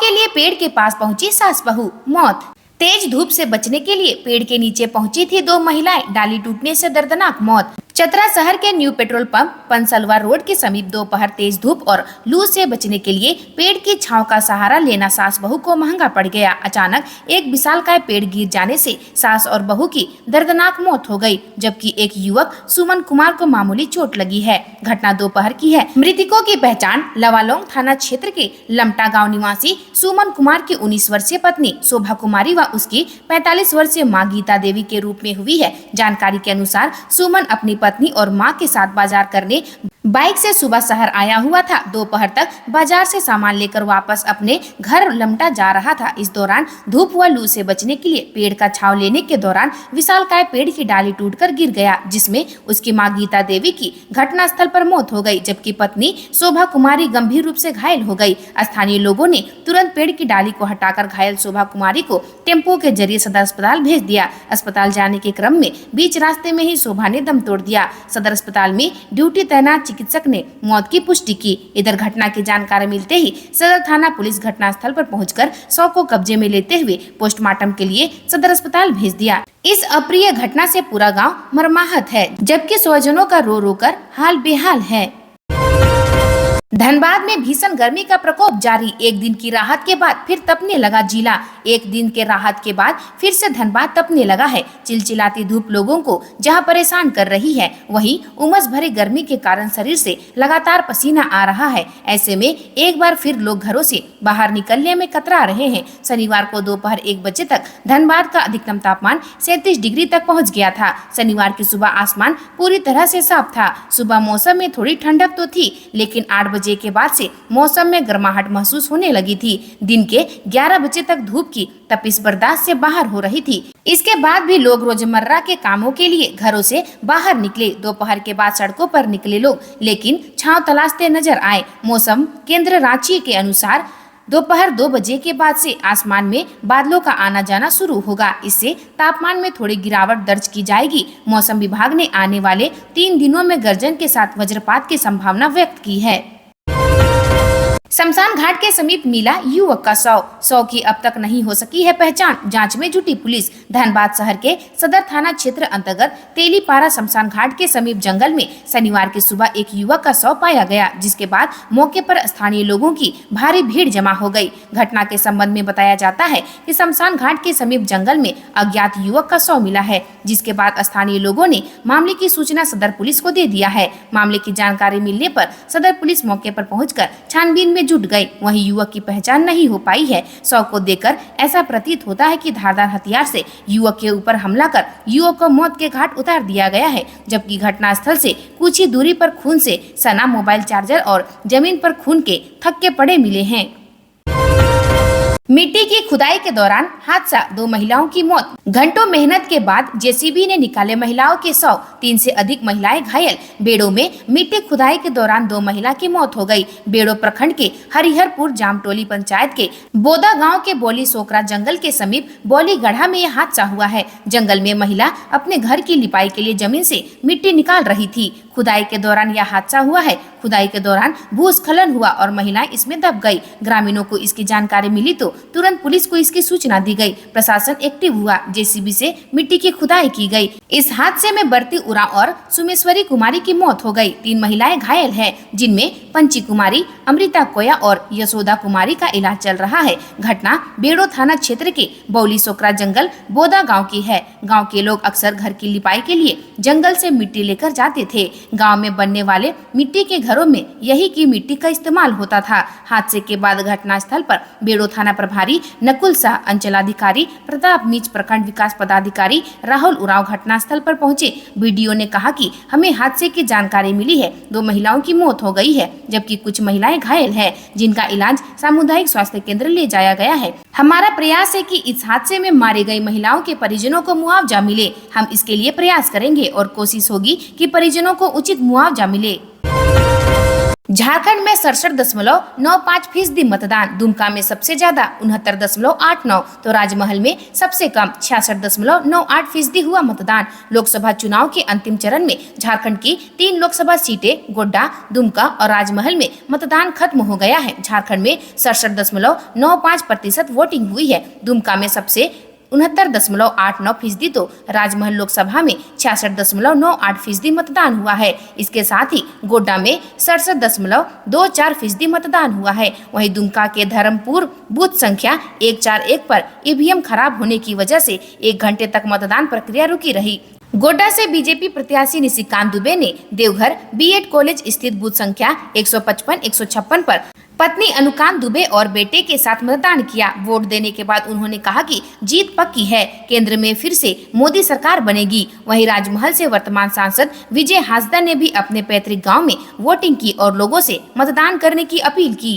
के लिए पेड़ के पास पहुंची सास बहू, मौत। तेज धूप से बचने के लिए पेड़ के नीचे पहुंची थी दो महिलाएं, डाली टूटने से दर्दनाक मौत। चतरा शहर के new petrol pump Pansalwa road के समीप दोपहर तेज धूप और लू से बचने के लिए पेड़ की छांव का सहारा लेना सास बहू को महंगा पड़ गया। अचानक एक विशालकाय पेड़ गिर जाने से सास और बहू की दर्दनाक मौत हो गई, जबकि एक युवक सुमन कुमार को मामूली चोट लगी है। घटना दोपहर की है। मृतकों की पहचान लवालोंग थाना क्षेत्र के लमटा गाँव निवासी सुमन कुमार की 19 वर्षीय पत्नी शोभा कुमारी व उसकी 45 वर्षीय मां गीता देवी के रूप में हुई है। जानकारी के अनुसार सुमन अपनी पत्नी और मां के साथ बाजार करने बाइक से सुबह शहर आया हुआ था। दोपहर तक बाजार से सामान लेकर वापस अपने घर लमटा जा रहा था। इस दौरान धूप व लू से बचने के लिए पेड़ का छांव लेने के दौरान विशालकाय पेड़ की डाली टूटकर गिर गया, जिसमें उसकी मां गीता देवी की घटनास्थल पर मौत हो गई, जबकि पत्नी शोभा कुमारी गंभीर रूप से घायल हो गई। स्थानीय लोगों ने तुरंत पेड़ की डाली को हटाकर घायल शोभा कुमारी को टेम्पो के जरिए सदर अस्पताल भेज दिया। अस्पताल जाने के क्रम में बीच रास्ते में ही शोभा ने दम तोड़ दिया। सदर अस्पताल में ड्यूटी तैनात चिकित्सक ने मौत की पुष्टि की। इधर घटना की जानकारी मिलते ही सदर थाना पुलिस घटनास्थल पर पहुंचकर शव को कब्जे में लेते हुए पोस्टमार्टम के लिए सदर अस्पताल भेज दिया। इस अप्रिय घटना से पूरा गांव मर्माहत है, जबकि स्वजनों का रो रो कर हाल बेहाल है। धनबाद में भीषण गर्मी का प्रकोप जारी। एक दिन की राहत के बाद फिर तपने लगा जिला। एक दिन के राहत के बाद फिर से धनबाद तपने लगा है। चिलचिलाती धूप लोगों को जहां परेशान कर रही है, वहीं उमस भरी गर्मी के कारण शरीर से लगातार पसीना आ रहा है। ऐसे में एक बार फिर लोग घरों से बाहर निकलने में कतरा रहे हैं। शनिवार को दोपहर 1 बजे तक धनबाद का अधिकतम तापमान 37 डिग्री तक पहुँच गया था। शनिवार की सुबह आसमान पूरी तरह से साफ था। सुबह मौसम में थोड़ी ठंडक तो थी, लेकिन 8 बजे के बाद से मौसम में गर्माहट महसूस होने लगी थी। दिन के 11 बजे तक धूप की तपिश बर्दाश्त से बाहर हो रही थी। इसके बाद भी लोग रोजमर्रा के कामों के लिए घरों से बाहर निकले। दोपहर के बाद सड़कों पर निकले लोग लेकिन छांव तलाशते नजर आए। मौसम केंद्र रांची के अनुसार दोपहर 2 बजे के बाद से आसमान में बादलों का आना जाना शुरू होगा। इससे तापमान में थोड़ी गिरावट दर्ज की जाएगी। मौसम विभाग ने आने वाले 3 दिनों में गर्जन के साथ वज्रपात की संभावना व्यक्त की है। शमशान घाट के समीप मिला युवक का शव की अब तक नहीं हो सकी है पहचान। जांच में जुटी पुलिस। धनबाद शहर के सदर थाना क्षेत्र अंतर्गत तेलीपारा शमशान घाट के समीप जंगल में शनिवार की सुबह एक युवक का शव पाया गया, जिसके बाद मौके पर स्थानीय लोगों की भारी भीड़ जमा हो गई। घटना के संबंध में बताया जाता है कि शमशान घाट के समीप जंगल में अज्ञात युवक का शव मिला है, जिसके बाद स्थानीय लोगों ने मामले की सूचना सदर पुलिस को दे दिया है। मामले की जानकारी मिलने पर सदर पुलिस मौके पर पहुंचकर छानबीन में जुट गई। वहीं युवक की पहचान नहीं हो पाई है। शव को देखकर ऐसा प्रतीत होता है कि धारदार हथियार से युवक के ऊपर हमला कर युवक को मौत के घाट उतार दिया गया है, जबकि घटनास्थल से कुछ ही दूरी पर खून से सना मोबाइल चार्जर और जमीन पर खून के थक्के पड़े मिले हैं। मिट्टी की खुदाई के दौरान हादसा, 2 महिलाओं की मौत। घंटों मेहनत के बाद जेसीबी ने निकाले महिलाओं के शव, 3 से अधिक महिलाएं घायल। बेड़ो में मिट्टी खुदाई के दौरान 2 महिला की मौत हो गई। बेड़ो प्रखंड के हरिहरपुर जामटोली पंचायत के बोदा गांव के बोली सोकरा जंगल के समीप बोली गढ़ा में यह हादसा हुआ है। जंगल में महिला अपने घर की लिपाई के लिए जमीन से मिट्टी निकाल रही थी। खुदाई के दौरान यह हादसा हुआ है। खुदाई के दौरान भूस्खलन हुआ और महिलाएं इसमें दब गई। ग्रामीणों को इसकी जानकारी मिली तो तुरंत पुलिस को इसकी सूचना दी गई। प्रशासन एक्टिव हुआ। जेसीबी से मिट्टी की खुदाई की गई। इस हादसे में बरती उरांव और सुमेश्वरी कुमारी की मौत हो गई। 3 महिलाएं घायल हैं, जिनमें पंची कुमारी, अमृता कोया और यशोदा कुमारी का इलाज चल रहा है। घटना बेड़ो थाना क्षेत्र के बौली सोकरा जंगल बोदा गाँव की है। गाँव के लोग अक्सर घर की लिपाई के लिए जंगल से मिट्टी लेकर जाते थे। गाँव में बनने वाले मिट्टी के घरों में यही की मिट्टी का इस्तेमाल होता था। हादसे के बाद घटनास्थल पर बेड़ो थाना प्रभारी नकुल शाह, अंचलाधिकारी प्रताप मीच, प्रखंड विकास पदाधिकारी राहुल उरांव घटनास्थल पर पहुंचे। वीडियो ने कहा कि हमें हादसे की जानकारी मिली है। 2 महिलाओं की मौत हो गई है, जबकि कुछ महिलाएं घायल हैं, जिनका इलाज सामुदायिक स्वास्थ्य केंद्र ले जाया गया है। हमारा प्रयास है कि इस हादसे में मारे गई महिलाओं के परिजनों को मुआवजा मिले। हम इसके लिए प्रयास करेंगे और कोशिश होगी कि परिजनों को उचित मुआवजा मिले। झारखंड में 67.95% मतदान, दुमका में सबसे ज्यादा 69.89, तो राजमहल में सबसे कम 66.98% हुआ मतदान। लोकसभा चुनाव के अंतिम चरण में झारखंड की 3 लोकसभा सीटें गोड्डा, दुमका और राजमहल में मतदान खत्म हो गया है। झारखंड में 67.95% वोटिंग हुई है। दुमका में सबसे 69.89%, तो राजमहल लोकसभा में 66.98% मतदान हुआ है। इसके साथ ही गोड्डा में 67.24% मतदान हुआ है। वहीं दुमका के धर्मपुर बूथ संख्या 141 पर ईवीएम खराब होने की वजह से 1 घंटे तक मतदान प्रक्रिया रुकी रही। गोड्डा से बीजेपी प्रत्याशी निशिकांत दुबे ने देवघर बीएड कॉलेज स्थित बूथ संख्या 155-156 पर पत्नी अनुकांत दुबे और बेटे के साथ मतदान किया। वोट देने के बाद उन्होंने कहा कि जीत पक्की है, केंद्र में फिर से मोदी सरकार बनेगी। वहीं राजमहल से वर्तमान सांसद विजय हांसदा ने भी अपने पैतृक गांव में वोटिंग की और लोगों से मतदान करने की अपील की।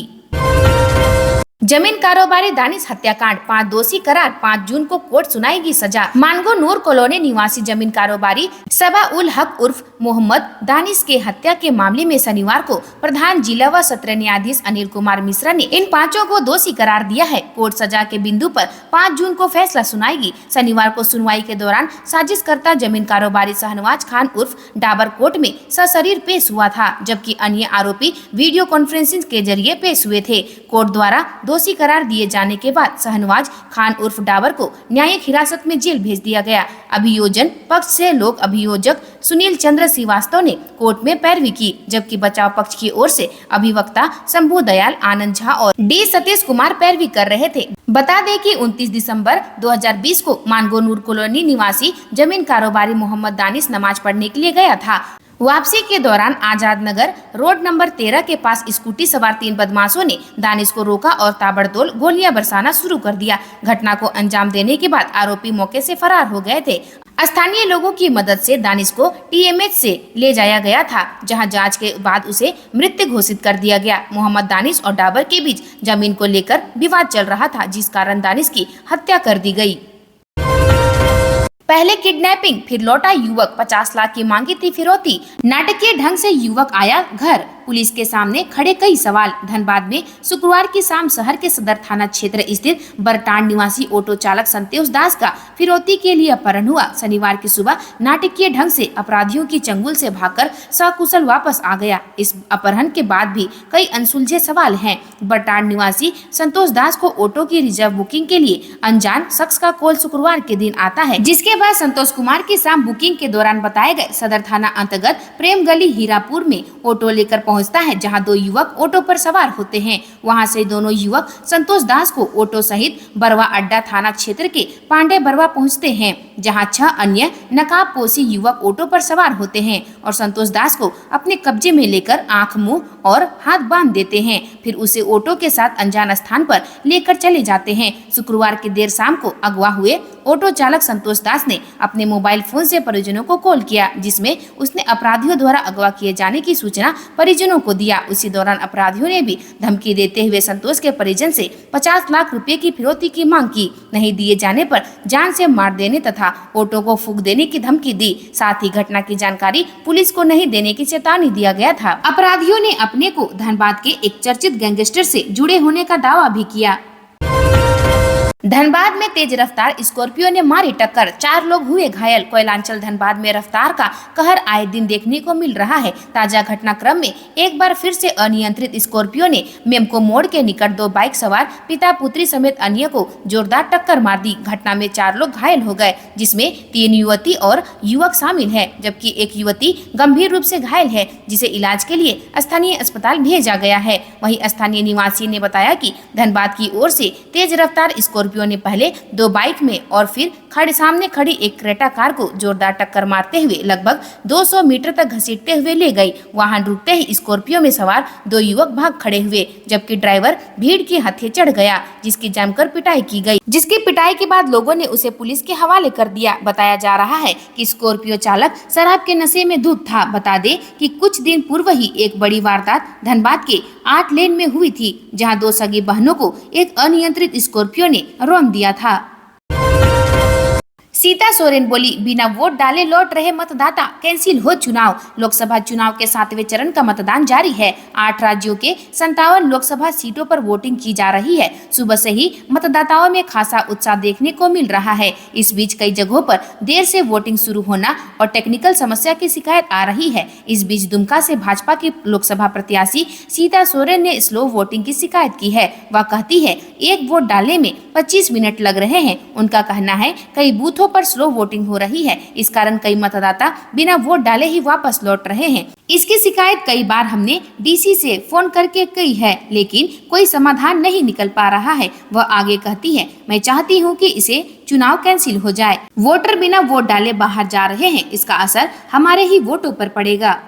जमीन कारोबारी दानिश हत्याकांड, 5 दोषी करार, 5 जून को कोर्ट सुनाएगी सजा। मानगो नूर कॉलोनी निवासी जमीन कारोबारी सबा उल हक उर्फ मोहम्मद दानिश के हत्या के मामले में शनिवार को प्रधान जिला व सत्र न्यायाधीश अनिल कुमार मिश्रा ने इन 5 को दोषी करार दिया है। कोर्ट सजा के बिंदु पर 5 जून को फैसला सुनाएगी। शनिवार को सुनवाई के दौरान साजिशकर्ता जमीन कारोबारी शहनवाज खान उर्फ डाबर कोर्ट में सशरीर पेश हुआ था, जबकि अन्य आरोपी वीडियो कॉन्फ्रेंसिंग के जरिए पेश हुए थे। कोर्ट द्वारा दोषी करार दिए जाने के बाद शहनवाज खान उर्फ डाबर को न्यायिक हिरासत में जेल भेज दिया गया। अभियोजन पक्ष से लोक अभियोजक सुनील चंद्र श्रीवास्तव ने कोर्ट में पैरवी की, जबकि बचाव पक्ष की ओर से अभिवक्ता शंभू दयाल आनंद झा और डी सतीश कुमार पैरवी कर रहे थे। बता दें कि 29 दिसंबर 2020 को मानगो नूर कॉलोनी निवासी जमीन कारोबारी मोहम्मद दानिश नमाज पढ़ने के लिए गया था। वापसी के दौरान आजाद नगर रोड नंबर 13 के पास स्कूटी सवार 3 बदमाशों ने दानिश को रोका और ताबड़तोड़ गोलियां बरसाना शुरू कर दिया। घटना को अंजाम देने के बाद आरोपी मौके से फरार हो गए थे। स्थानीय लोगों की मदद से दानिश को टीएमएच से ले जाया गया था, जहां जांच के बाद उसे मृत घोषित कर दिया गया। मोहम्मद दानिश और डाबर के बीच जमीन को लेकर विवाद चल रहा था, जिस कारण दानिश की हत्या कर दी गई। पहले किडनैपिंग फिर लौटा युवक, 50 लाख की मांगी थी फिरौती। नाटकीय ढंग से युवक आया घर, पुलिस के सामने खड़े कई सवाल। धनबाद में शुक्रवार की शाम शहर के सदर थाना क्षेत्र स्थित बरटांड निवासी ऑटो चालक संतोष दास का फिरौती के लिए अपहरण हुआ। शनिवार की सुबह नाटकीय ढंग से अपराधियों की चंगुल से भागकर सकुशल वापस आ गया। इस अपहरण के बाद भी कई अनसुलझे सवाल हैं। बरटांड निवासी संतोष दास को ऑटो की रिजर्व बुकिंग के लिए अनजान शख्स का कॉल शुक्रवार के दिन आता है, जिसके बाद संतोष कुमार की शाम बुकिंग के दौरान बताए गए सदर थाना अंतर्गत प्रेम गली हीरापुर में ऑटो लेकर पहुंचता है, जहां 2 युवक ऑटो पर सवार होते हैं। वहां से दोनों युवक संतोष दास को ऑटो सहित बरवा अड्डा थाना क्षेत्र के पांडे बरवा पहुंचते हैं, जहां 6 अन्य नकाबपोशी युवक ऑटो पर सवार होते हैं और संतोष दास को अपने कब्जे में लेकर आंख, मुंह और हाथ बांध देते हैं। फिर उसे ऑटो के साथ अनजान स्थान पर लेकर चले जाते हैं। शुक्रवार की देर शाम को अगवा हुए ऑटो चालक संतोष दास ने अपने मोबाइल फोन से परिजनों को कॉल किया, जिसमें उसने अपराधियों द्वारा अगवा किए जाने की सूचना परिजनों को दिया। उसी दौरान अपराधियों ने भी धमकी देते हुए संतोष के परिजन से 50 लाख रुपए की फिरौती की मांग की। नहीं दिए जाने पर जान से मार देने तथा ऑटो को फूंक देने की धमकी दी। साथ ही घटना की जानकारी पुलिस को नहीं देने की चेतावनी दिया गया था। अपराधियों ने अपने को धनबाद के एक चर्चित गैंगस्टर से जुड़े होने का दावा भी किया। धनबाद में तेज रफ्तार स्कॉर्पियो ने मारी टक्कर, 4 लोग हुए घायल। कोयलांचल धनबाद में रफ्तार का कहर आए दिन देखने को मिल रहा है। ताजा घटनाक्रम में एक बार फिर से अनियंत्रित स्कॉर्पियो ने मेमको मोड़ के निकट 2 बाइक सवार पिता पुत्री समेत अन्य को जोरदार टक्कर मार दी। घटना में 4 लोग घायल हो गए, जिसमें 3 युवती और युवक शामिल है, जबकि एक युवती गंभीर रूप से घायल है, जिसे इलाज के लिए स्थानीय अस्पताल भेजा गया है। वहीं स्थानीय निवासी ने बताया कि धनबाद की ओर से तेज रफ्तार स्कॉर्पियो ने पहले 2 बाइक में और फिर सामने खड़ी एक क्रेटा कार को जोरदार टक्कर मारते हुए लगभग 200 मीटर तक घसीटते हुए ले गई। वहां रुकते ही स्कॉर्पियो में सवार 2 युवक भाग खड़े हुए, जबकि ड्राइवर भीड़ के हाथे चढ़ गया, जिसकी जमकर पिटाई की गई। जिसकी पिटाई के बाद लोगों ने उसे पुलिस के हवाले कर दिया। बताया जा रहा है कि स्कॉर्पियो चालक शराब के नशे में धुत था। बता दें कि कुछ दिन पूर्व ही एक बड़ी वारदात धनबाद के 8 लेन में हुई थी, जहां 2 सगी बहनों को एक अनियंत्रित स्कॉर्पियो ने रौंद दिया था। सीता सोरेन बोली, बिना वोट डाले लौट रहे मतदाता, कैंसिल हो चुनाव। लोकसभा चुनाव के 7वें चरण का मतदान जारी है। 8 राज्यों के 57 लोकसभा सीटों पर वोटिंग की जा रही है। सुबह से ही मतदाताओं में खासा उत्साह देखने को मिल रहा है। इस बीच कई जगहों पर देर से वोटिंग शुरू होना और टेक्निकल समस्या की शिकायत आ रही है। इस बीच दुमका से भाजपा की लोकसभा प्रत्याशी सीता सोरेन ने स्लो वोटिंग की शिकायत की है। वह कहती है, एक वोट डालने में 25 मिनट लग रहे हैं। उनका कहना है, कई बूथों पर स्लो वोटिंग हो रही है, इस कारण कई मतदाता बिना वोट डाले ही वापस लौट रहे हैं। इसकी शिकायत कई बार हमने डीसी से फोन करके की है, लेकिन कोई समाधान नहीं निकल पा रहा है। वह आगे कहती है, मैं चाहती हूं कि इसे चुनाव कैंसिल हो जाए। वोटर बिना वोट डाले बाहर जा रहे हैं, इसका असर हमारे ही वोटों पर पड़ेगा।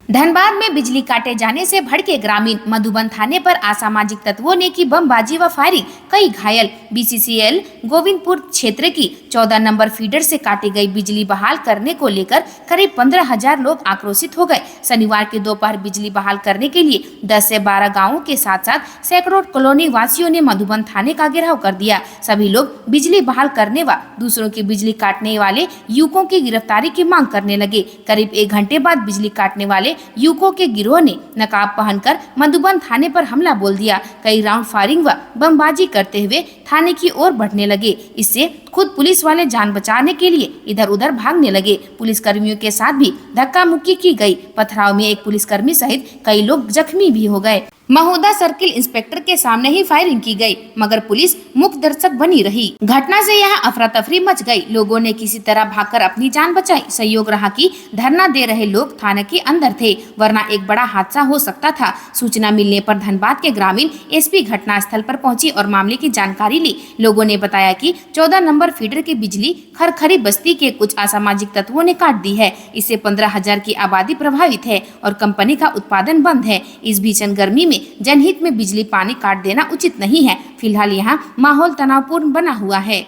धनबाद में बिजली काटे जाने से भड़के ग्रामीण, मधुबन थाने पर असामाजिक तत्वों ने की बमबाजी व फायरिंग, कई घायल। बीसीसीएल गोविंदपुर क्षेत्र की 14 नंबर फीडर से काटी गई बिजली बहाल करने को लेकर करीब 15,000 लोग आक्रोशित हो गए। शनिवार के दोपहर बिजली बहाल करने के लिए 10 से 12 गाँवों के साथ साथ सैकड़ों कॉलोनी वासियों ने मधुबन थाने का घेराव कर दिया। सभी लोग बिजली बहाल करने व दूसरों की बिजली काटने वाले युवकों की गिरफ्तारी की मांग करने लगे। करीब 1 घंटे बाद बिजली काटने वाले युवकों के गिरोह ने नकाब पहनकर मधुबन थाने पर हमला बोल दिया। कई राउंड फायरिंग व बमबाजी करते हुए थाने की ओर बढ़ने लगे। इससे खुद पुलिस वाले जान बचाने के लिए इधर उधर भागने लगे। पुलिस कर्मियों के साथ भी धक्का मुक्की की गई। पथराव में एक पुलिसकर्मी सहित कई लोग जख्मी भी हो गए। महोदा सर्किल इंस्पेक्टर के सामने ही फायरिंग की गई, मगर पुलिस मुख्य दर्शक बनी रही। घटना से यहाँ अफरा तफरी मच गई। लोगों ने किसी तरह भागकर अपनी जान बचाई। संयोग रहा कि धरना दे रहे लोग थाने के अंदर थे, वरना एक बड़ा हादसा हो सकता था। सूचना मिलने पर धनबाद के ग्रामीण एसपी घटना स्थल पर पहुंची और मामले की जानकारी ली। लोगों ने बताया कि 14 नंबर फीडर की बिजली खरखरी बस्ती के कुछ असामाजिक तत्वों ने काट दी है। इससे 15,000 की आबादी प्रभावित है और कंपनी का उत्पादन बंद है। इस भीषण गर्मी में जनहित में बिजली पानी काट देना उचित नहीं है। फिलहाल यहाँ माहौल तनावपूर्ण बना हुआ है।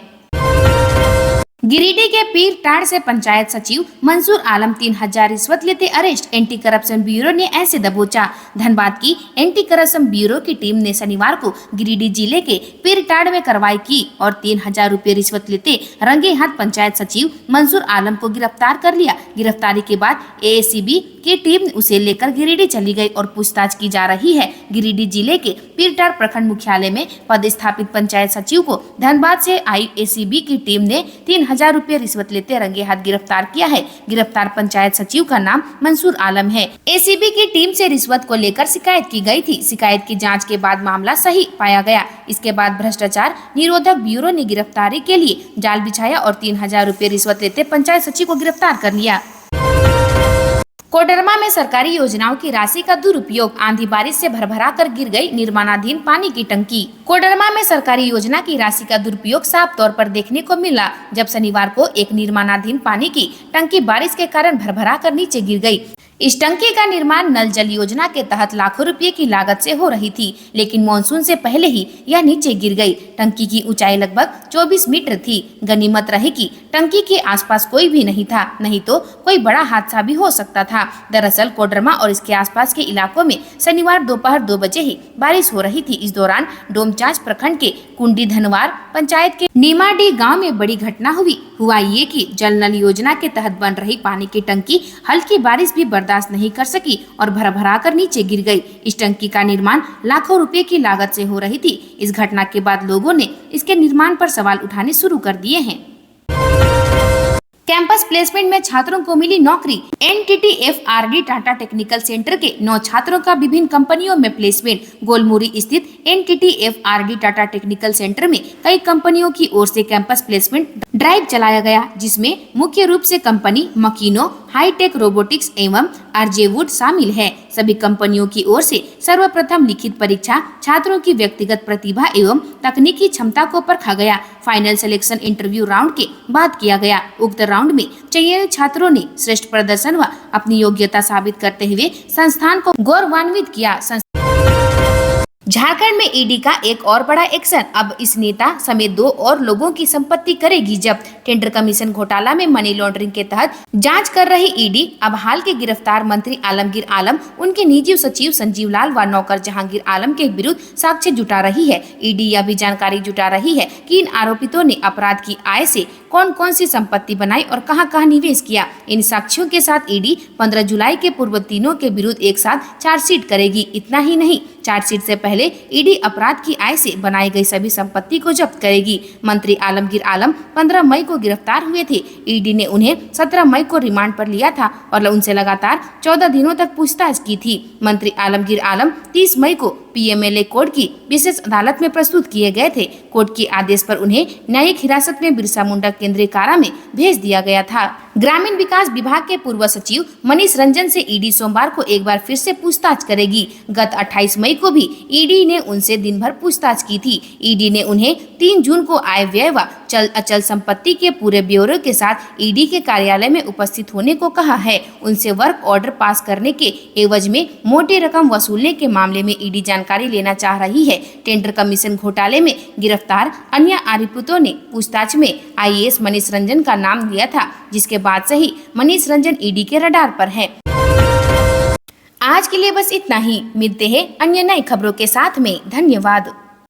गिरिडीह के पीरटांड से पंचायत सचिव मंसूर आलम 3,000 रिश्वत लेते अरेस्ट, एंटी करप्शन ब्यूरो ने ऐसे दबोचा। धनबाद की एंटी करप्शन ब्यूरो की टीम ने शनिवार को गिरिडीह जिले के पीरटांड में कार्रवाई की और 3,000 रुपए रिश्वत लेते रंगे हाथ पंचायत सचिव मंसूर आलम को गिरफ्तार कर लिया। गिरफ्तारी के बाद एसीबी की टीम उसे लेकर गिरिडीह चली गई और पूछताछ की जा रही है। गिरिडीह जिले के पीरटांड प्रखंड मुख्यालय में पदस्थापित पंचायत सचिव को धनबाद से आई एसीबी की टीम ने 3,000 रुपए रिश्वत लेते रंगे हाथ गिरफ्तार किया है। गिरफ्तार पंचायत सचिव का नाम मंसूर आलम है। एसीबी की टीम से रिश्वत को लेकर शिकायत की गई थी। शिकायत की जांच के बाद मामला सही पाया गया। इसके बाद भ्रष्टाचार निरोधक ब्यूरो ने गिरफ्तारी के लिए जाल बिछाया और 3,000 रुपए रिश्वत लेते पंचायत सचिव को गिरफ्तार कर लिया। कोडरमा में सरकारी योजनाओं की राशि का दुरुपयोग, आंधी बारिश से भरभरा कर गिर गई निर्माणाधीन पानी की टंकी। कोडरमा में सरकारी योजना की राशि का दुरुपयोग साफ तौर पर देखने को मिला, जब शनिवार को एक निर्माणाधीन पानी की टंकी बारिश के कारण भरभरा कर नीचे गिर गई। इस टंकी का निर्माण नल जल योजना के तहत लाखों रुपए की लागत से हो रही थी, लेकिन मानसून से पहले ही यह नीचे गिर गई। टंकी की ऊंचाई लगभग 24 मीटर थी। गनीमत रही कि टंकी के आसपास कोई भी नहीं था, नहीं तो कोई बड़ा हादसा भी हो सकता था। दरअसल कोडरमा और इसके आसपास के इलाकों में शनिवार दोपहर 2 बजे ही बारिश हो रही थी। इस दौरान डोमचांच प्रखंड के कुंडी धनवार पंचायत के नीमाडी गाँव में बड़ी घटना हुआ ये कि जल नल योजना के तहत बन रही पानी की टंकी हल्की बारिश भी बर्दाश्त नहीं कर सकी और भरभरा कर नीचे गिर गई। इस टंकी का निर्माण लाखों रुपए की लागत से हो रही थी। इस घटना के बाद लोगों ने इसके निर्माण पर सवाल उठाने शुरू कर दिए हैं। कैंपस प्लेसमेंट में छात्रों को मिली नौकरी। NTTFRD टाटा टेक्निकल सेंटर के 9 छात्रों का विभिन्न कंपनियों में प्लेसमेंट। गोलमुरी स्थित NTTFRD टाटा टेक्निकल सेंटर में कई कंपनियों की ओर से कैंपस प्लेसमेंट ड्राइव चलाया गया, जिसमें मुख्य रूप से कंपनी मकीनो, हाईटेक रोबोटिक्स एवं आरजेवुड शामिल है। सभी कंपनियों की ओर से सर्वप्रथम लिखित परीक्षा छात्रों की व्यक्तिगत प्रतिभा एवं तकनीकी क्षमता को परखा गया। फाइनल सिलेक्शन इंटरव्यू राउंड के बाद किया गया। उक्त राउंड में चयनित छात्रों ने श्रेष्ठ प्रदर्शन व अपनी योग्यता साबित करते हुए संस्थान को गौरवान्वित किया। झारखंड में ईडी का एक और बड़ा एक्शन, अब इस नेता समेत 2 और लोगों की संपत्ति करेगी जब्त। टेंडर कमीशन घोटाला में मनी लॉन्ड्रिंग के तहत जांच कर रही ईडी अब हाल के गिरफ्तार मंत्री आलमगीर आलम, उनके निजी सचिव संजीव लाल व नौकर जहांगीर आलम के विरुद्ध साक्ष्य जुटा रही है। ईडी यह भी जानकारी जुटा रही है कि इन आरोपितों ने अपराध की आय से कौन कौन सी संपत्ति बनाई और कहां-कहां निवेश किया। इन साक्ष्यों के साथ ईडी 15 जुलाई के पूर्व तीनों के विरुद्ध एक साथ चार्जशीट करेगी। इतना ही नहीं, चार्जशीट से पहले ईडी अपराध की आय से बनाई गई सभी संपत्ति को जब्त करेगी। मंत्री आलमगीर आलम 15 मई को गिरफ्तार हुए थे। ईडी ने उन्हें 17 मई को रिमांड पर लिया था और उनसे लगातार 14 दिनों तक पूछताछ की थी। मंत्री आलमगीर आलम 30 मई को पीएमएलए कोर्ट की विशेष अदालत में प्रस्तुत किए गए थे। कोर्ट के आदेश पर उन्हें न्यायिक हिरासत में बिरसा मुंडा केंद्रीय कारा में भेज दिया गया था। ग्रामीण विकास विभाग के पूर्व सचिव मनीष रंजन से ईडी सोमवार को एक बार फिर से पूछताछ करेगी। गत 28 मई को भी ईडी ने उनसे दिन भर पूछताछ की थी। ईडी ने उन्हें 3 जून को आय व्यय व चल अचल संपत्ति के पूरे ब्यौरे के साथ ईडी के कार्यालय में उपस्थित होने को कहा है। उनसे वर्क ऑर्डर पास करने के एवज में मोटी रकम वसूलने के मामले में ईडी जानकारी लेना चाह रही है। टेंडर कमीशन घोटाले में गिरफ्तार अन्य आरोपितों ने पूछताछ में आईएएस मनीष रंजन का नाम लिया था, जिसके बाद से ही मनीष रंजन ईडी के रडार पर है। आज के लिए बस इतना ही। मिलते हैं अन्य नई खबरों के साथ में। धन्यवाद।